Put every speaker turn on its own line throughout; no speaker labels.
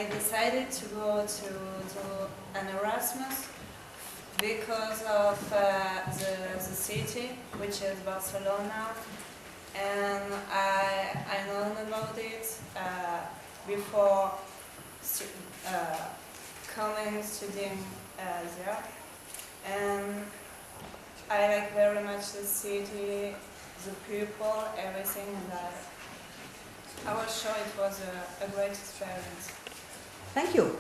I decided to go to an Erasmus because of the city, which is Barcelona, and I learned about it before coming studying there, and I like very much the city, the people, everything, and I was sure it was a great experience.
Thank you.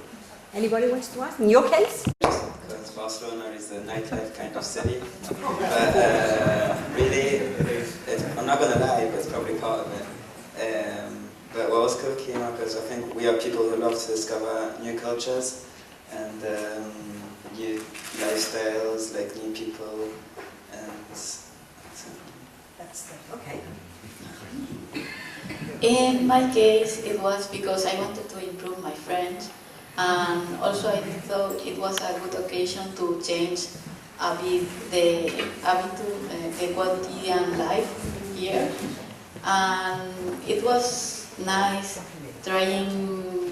Anybody wants to ask? In your case?
Because Barcelona is a nightlife kind of city, but really, I'm not gonna lie, but it's probably part of it. But what was cool came up because I think we are people who love to discover new cultures and new lifestyles, like new people, and so.
That's okay.
In my case, it was because I wanted to improve my French, and also I thought it was a good occasion to change a bit the quotidian life here. And it was nice trying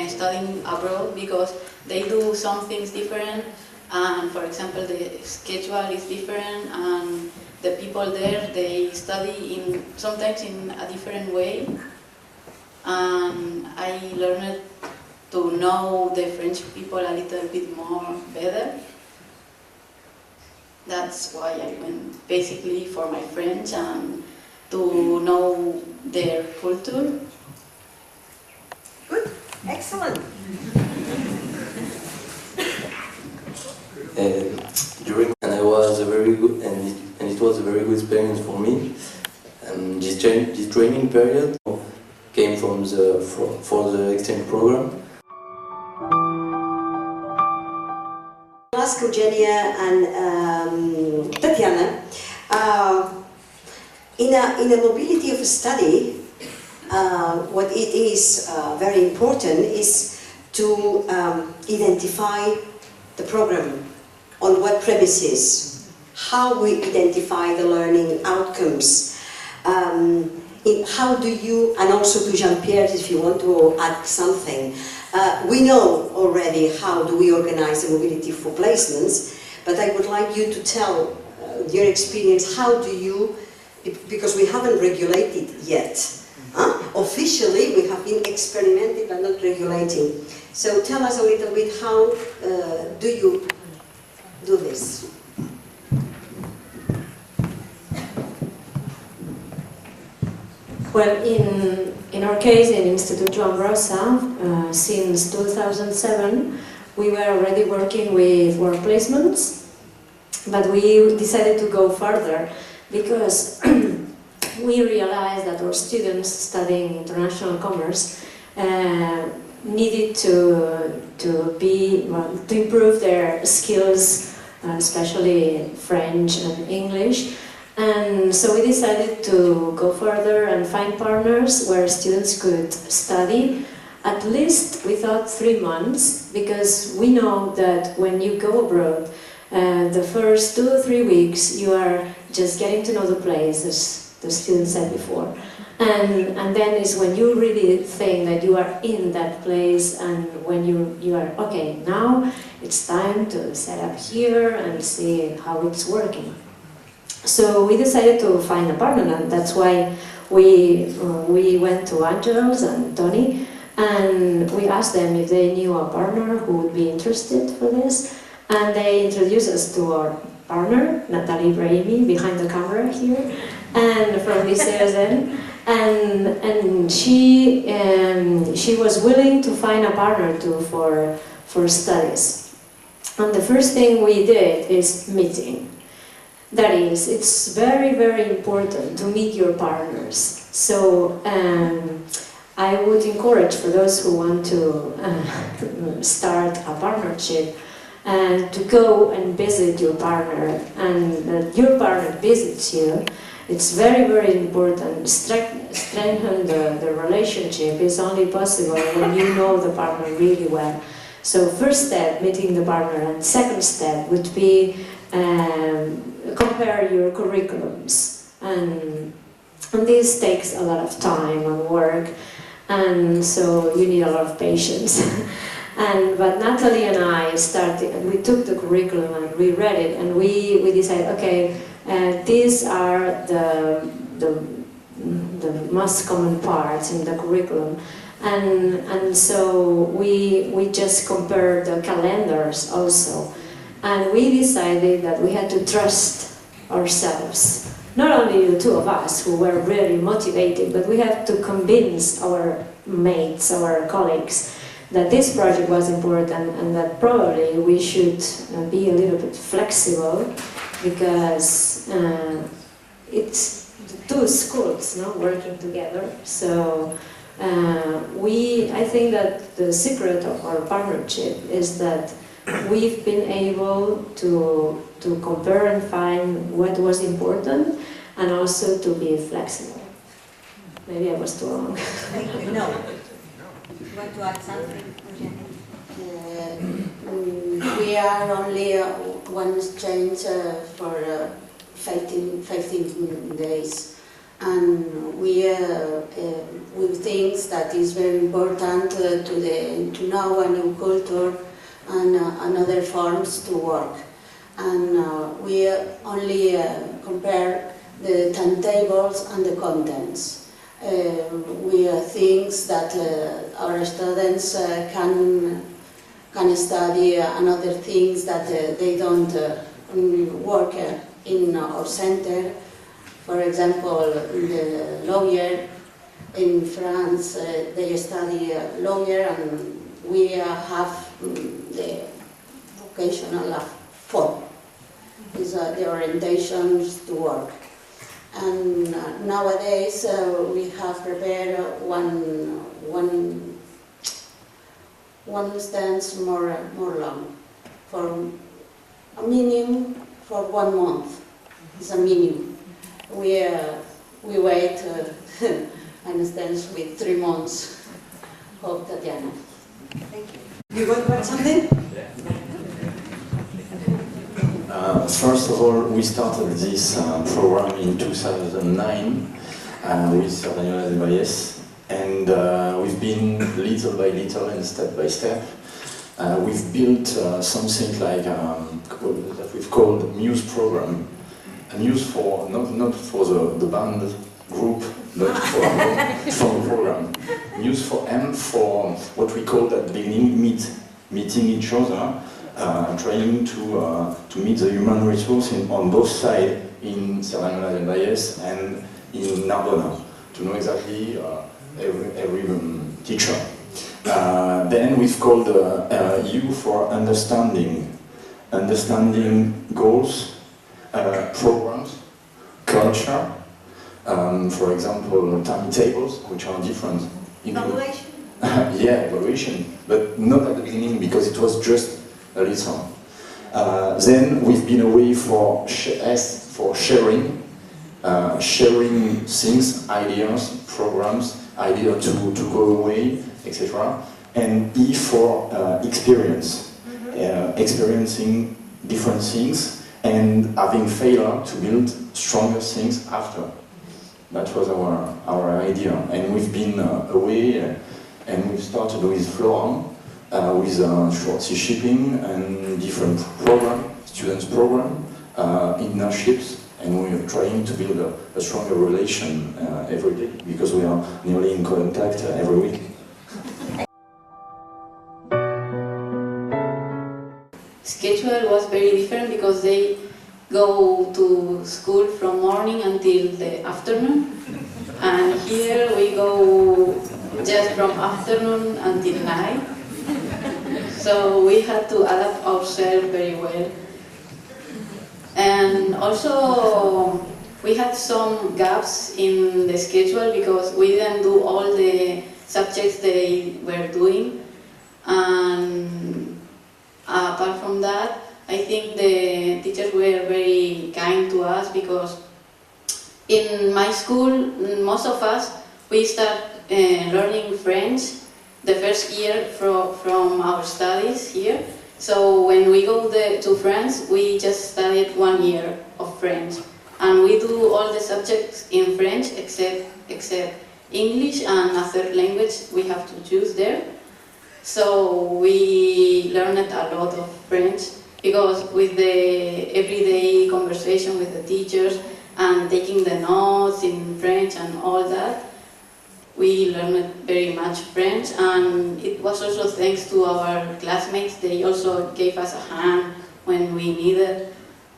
studying abroad because they do some things different, and for example the schedule is different, and the people there, they study sometimes in a different way, and I learned to know the French people a little bit more better. That's why I went basically for my French and to know their culture.
Good, excellent.
During and I was a very good and it was a very good experience for me. This training period came from for the exchange program.
I'll ask Eugenia and Tatiana. In a mobility of study, what it is very important is to identify the program, on what premises, how we identify the learning outcomes, how do you, and also to Jean-Pierre if you want to add something. We know already how do we organize the mobility for placements, but I would like you to tell your experience, how do you, because we haven't regulated yet. Officially we have been experimenting but not regulating. So tell us a little bit, how do you do this?
Well, in our case, in Instituto Joan Brossa, since 2007, we were already working with work placements, but we decided to go further because we realized that our students studying international commerce needed to improve their skills, especially French and English. And so we decided to go further and find partners where students could study. At least we thought 3 months, because we know that when you go abroad, the first 2 or 3 weeks you are just getting to know the place, as the students said before. And then is when you really think that you are in that place, and when you are, okay, now it's time to set up here and see how it's working. So we decided to find a partner, and that's why we went to Angels and Tony, and we asked them if they knew a partner who would be interested for this, and they introduced us to our partner, Natalie Brahimi, behind the camera here, and from VCSN, and she was willing to find a partner too for studies. And the first thing we did is meeting. That is, it's very, very important to meet your partners. So I would encourage for those who want to start a partnership to go and visit your partner, and your partner visits you. It's very, very important. Strengthen the relationship is only possible when you know the partner really well. So first step, meeting the partner, and second step would be compare your curriculums, and this takes a lot of time and work, and so you need a lot of patience. But Natalie and I we took the curriculum and we read it, and we decided, okay, these are the most common parts in the curriculum, and so we just compared the calendars also, and we decided that we had to trust ourselves. Not only the two of us who were really motivated, but we had to convince our mates, our colleagues, that this project was important and that probably we should be a little bit flexible, because it's the two schools, no, working together. So I think that the secret of our partnership is that we've been able to compare and find what was important, and also to be flexible. Maybe I was too long.
No. You want to add something?
We are only one exchange for 15 days, and we think that is very important to know a new culture and other forms to work. And we only compare the timetables and the contents. We think that our students can study another things that they don't work in our center. For example, the lawyer in France, they study lawyer, and we have the vocational form. Is the orientations to work. And nowadays we have prepared one stance more long, for a minimum for 1 month. It's a minimum. We wait an stance with 3 months. Hope, Tatiana.
Thank you. You want to add something?
First of all, we started this program in 2009 with Catalan and French, and we've been little by little and step by step. We've built something like that we've called Muse program. A Muse for not for the band group, but for the program. Muse for M, for what we called at the beginning meeting each other. Trying to meet the human resource on both sides in Catalan and French and in Narbonne, to know exactly every teacher. Then we've called U for understanding goals, programs, culture, for example, timetables, which are different.
Evaluation?
Yeah, evaluation, but not at the beginning, because it was just a little. Then we've been away for S for sharing things, ideas, programs, idea to go away, etc. And E for experience, experiencing different things and having failure to build stronger things after. That was our idea, and we've been away, and we've started with Florent. With short sea shipping and different students program, internships, and we are trying to build a stronger relation every day, because we are nearly in contact every week.
Schedule was very different because they go to school from morning until the afternoon, and here we go just from afternoon until night. So we had to adapt ourselves very well. And also we had some gaps in the schedule because we didn't do all the subjects they were doing. And apart from that, I think the teachers were very kind to us, because in my school, most of us, we start learning French the first year from our studies here. So when we go to France, we just studied 1 year of French, and we do all the subjects in French except English and a third language we have to choose there. So we learned a lot of French because with the everyday conversation with the teachers and taking the notes in French and all that, we learned very much French, and it was also thanks to our classmates. They also gave us a hand when we needed,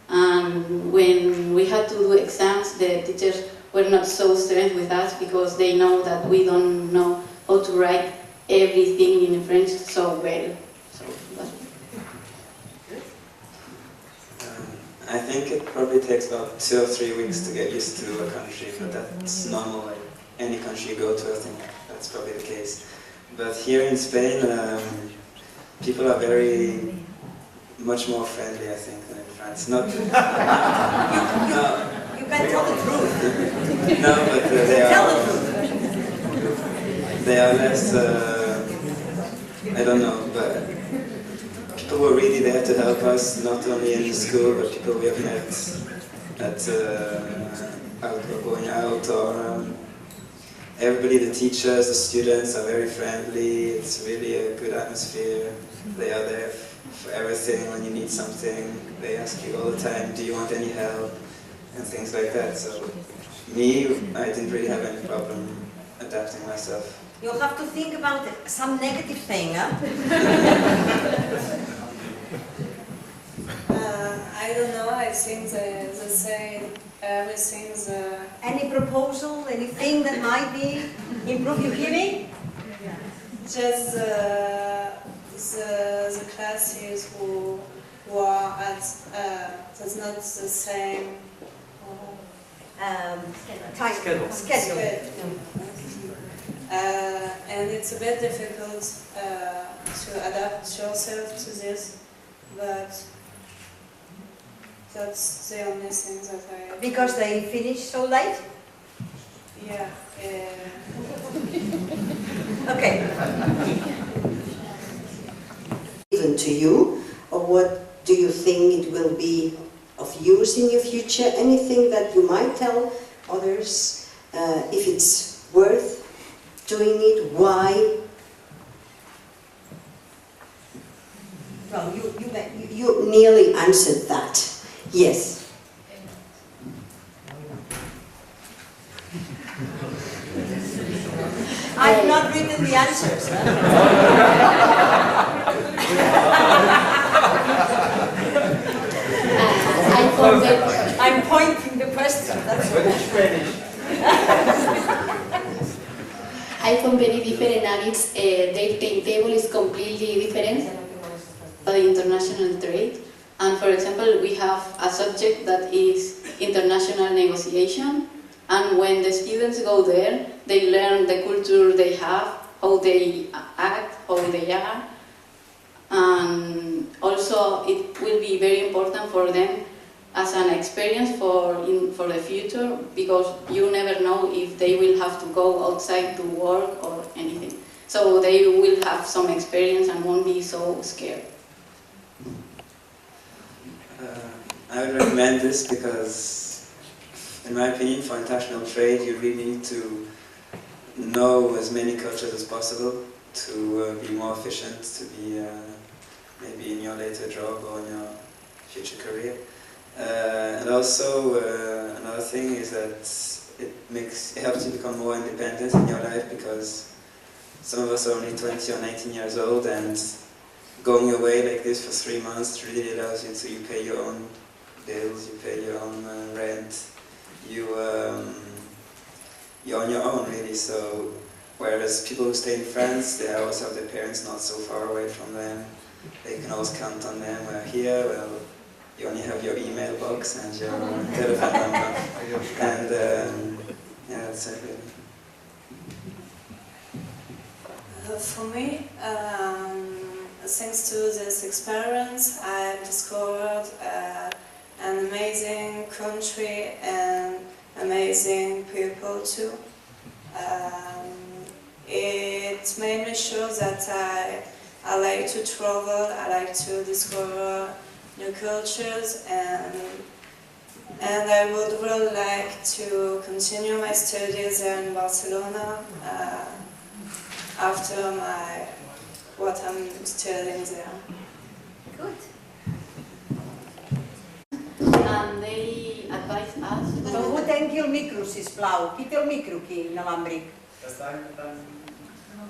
and when we had to do exams, the teachers were not so strict with us because they know that we don't know how to write everything in French so well. So
I think it probably takes about 2 or 3 weeks to get used to a country, but that's normal. Like any country you go to, I think that's probably the case. But here in Spain, people are very much more friendly, I think, than in France. Not. No.
You can tell the truth.
No, but they are less. I don't know, but people were really there to help us, not only in school, but people we have met at going out, or everybody, the teachers, the students are very friendly. It's really a good atmosphere. They are there for everything. When you need something, they ask you all the time, do you want any help? And things like that. So me, I didn't really have any problem adapting myself.
You'll have to think about some negative thing, huh?
I don't know, I think they say everything's...
Any proposal, anything that might be improve? You hear me?
Just the classes who are at... that's not the same...
Time schedule.
And it's a bit difficult to adapt yourself to this, but that's the only thing that I...
Because they finish so late?
Yeah.
Okay. Given to you, or what do you think it will be of use in your future? Anything that you might tell others, if it's worth doing it, why? Well, you nearly answered that. Yes. I've not written the answers. I'm pointing the question. That's
I found very different habits. Their timetable is completely different by international trade. And for example, we have a subject that is international negotiation. And when the students go there, they learn the culture they have, how they act, how they are. And also, it will be very important for them as an experience for the future, because you never know if they will have to go outside to work or anything. So they will have some experience and won't be so scared.
I would recommend this because, in my opinion, for international trade, you really need to know as many cultures as possible to be more efficient, to be maybe in your later job or in your future career. And also, another thing is that it helps you become more independent in your life, because some of us are only 20 or 19 years old, and going away like this for 3 months really allows you to, you pay your own bills, you pay your own rent, you're on your own really. So whereas people who stay in France, they always have their parents not so far away from them, they can always count on them. Where here, well, you only have your email box and your telephone number, and yeah, that's it really.
For me, thanks to this experience, I discovered an amazing country and amazing people too. It made me sure that I like to travel, I like to discover new cultures, and And I would really like to continue my studies in Barcelona after what I'm studying there.
Good.
And they advise us
Que algú tanqui el micro, sisplau. Qui té el micro aquí, inalàmbric?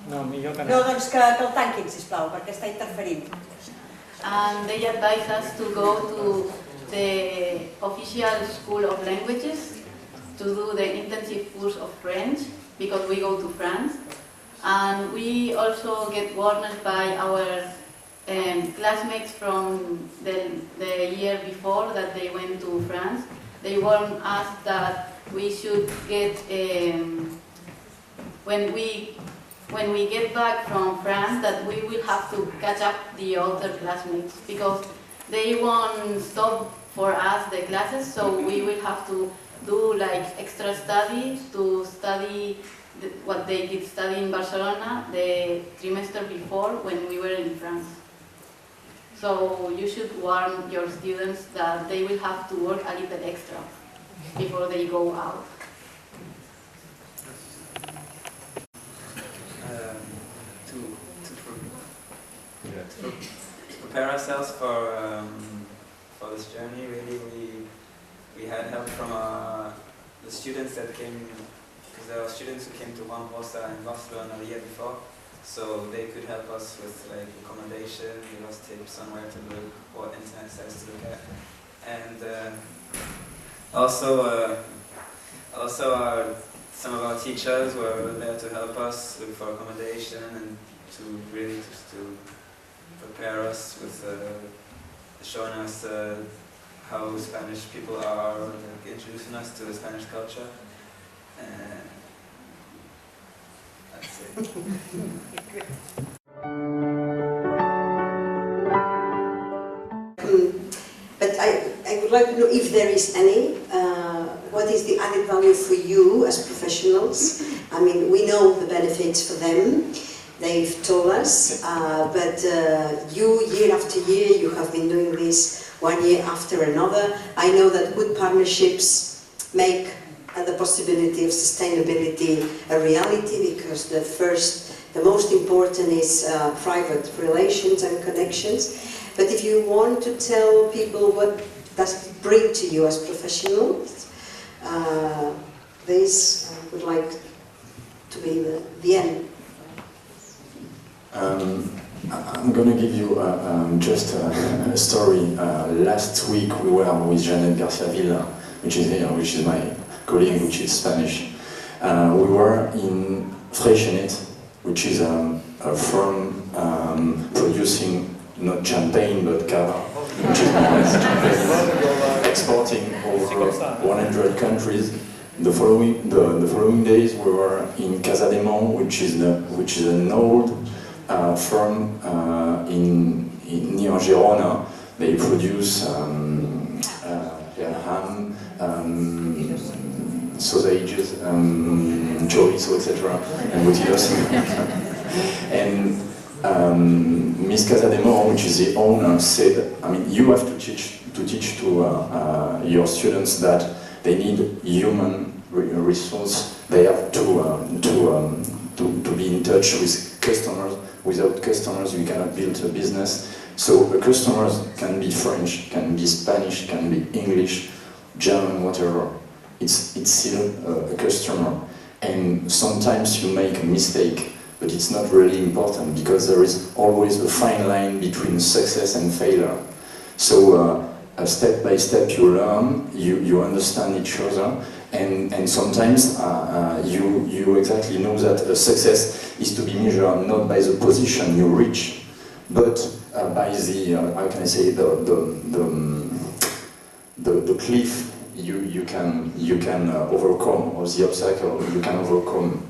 No, millor que
No,
no.
doncs que el tanquin, sisplau, perquè està interferint.
and they advise us to go to the official school of languages to do the intensive course of French because we go to France. And we also get warned by our classmates from the year before that they went to France. They warned us that we should get, when we get back from France, that we will have to catch up the other classmates because they won't stop for us the classes, so we will have to do like extra study to study what they did study in Barcelona the trimester before when we were in France. So you should warn your students that they will have to work a little extra before they go out.
To prepare ourselves for this journey, really, we had help from the students that came, because there were students who came to Juan Rosa in Barcelona the year before, so they could help us with like accommodation, give us tips on where to look, what internet sites to look at, and also some of our teachers were there to help us look for accommodation and to really just to prepare us with showing us how Spanish people are, like, introducing us to the Spanish culture. That's it.
But I would like to know if there is any, what is the added value for you as professionals? I mean, we know the benefits for them, they've told us, but you, year after year, you have been doing this one year after another. I know that good partnerships make the possibility of sustainability a reality, because the most important is private relations and connections. But if you want to tell people what does it bring to you as professionals, this would like to be the end.
I'm going to give you just a story. Last week we were with Janet Garcia-Villa, which is here, which is my colleague, which is Spanish. We were in Freixenet, which is a firm producing not champagne but cava, which is more or less champagne, exporting over 100 countries. The following days we were in Casademont, which is an old firm near Girona. They produce ham, sausages, chorizo, etc. and embutidos. And Miss Casademont, which is the owner, said, I mean, you have to teach to your students that they need human resource. They have to be in touch with customers. Without customers, you cannot build a business. So the customers can be French, can be Spanish, can be English, German, whatever. It's still a customer. And sometimes you make a mistake, but it's not really important because there is always a fine line between success and failure. So step by step you learn, you understand each other, and sometimes you exactly know that success is to be measured not by the position you reach, but by the how can I say the cliff you can overcome, or the obstacle you can overcome.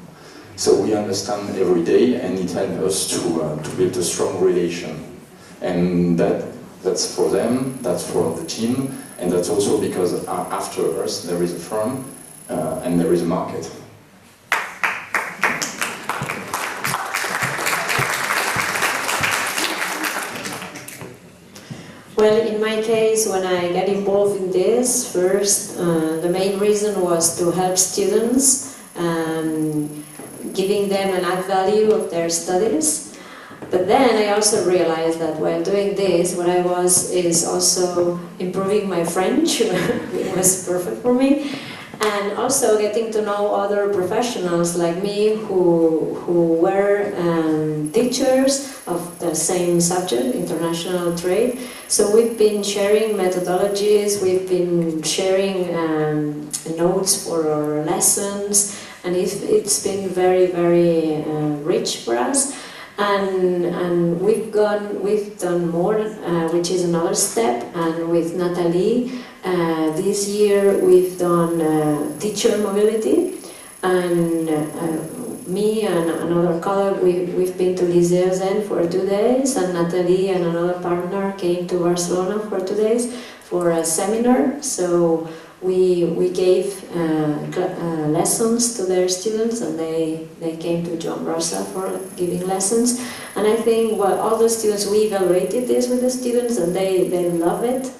So we understand every day, and it helps us to build a strong relation, and that's for them, that's for the team, and that's also because after us there is a firm and there is a market.
Well, in my case, when I got involved in this, first, the main reason was to help students, giving them an add value of their studies. But then I also realized that while doing this, what I was is also improving my French, it was perfect for me, and also getting to know other professionals like me who were teachers of the same subject, international trade. So we've been sharing methodologies, we've been sharing notes for our lessons, and it's been very, very rich for us. And we've done more, which is another step. And with Nathalie, this year we've done teacher mobility, and me and another colleague, we've been to Lycée for 2 days, and Nathalie and another partner came to Barcelona for 2 days for a seminar. So we gave lessons to their students, and they came to Joan Brossa for giving lessons. And I think, well, all the students, we evaluated this with the students, and they love it.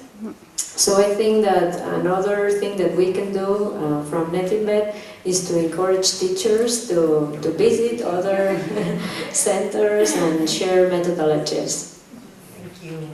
So I think that another thing that we can do from Netinvet is to encourage teachers to visit other centers and share methodologies.
Thank you.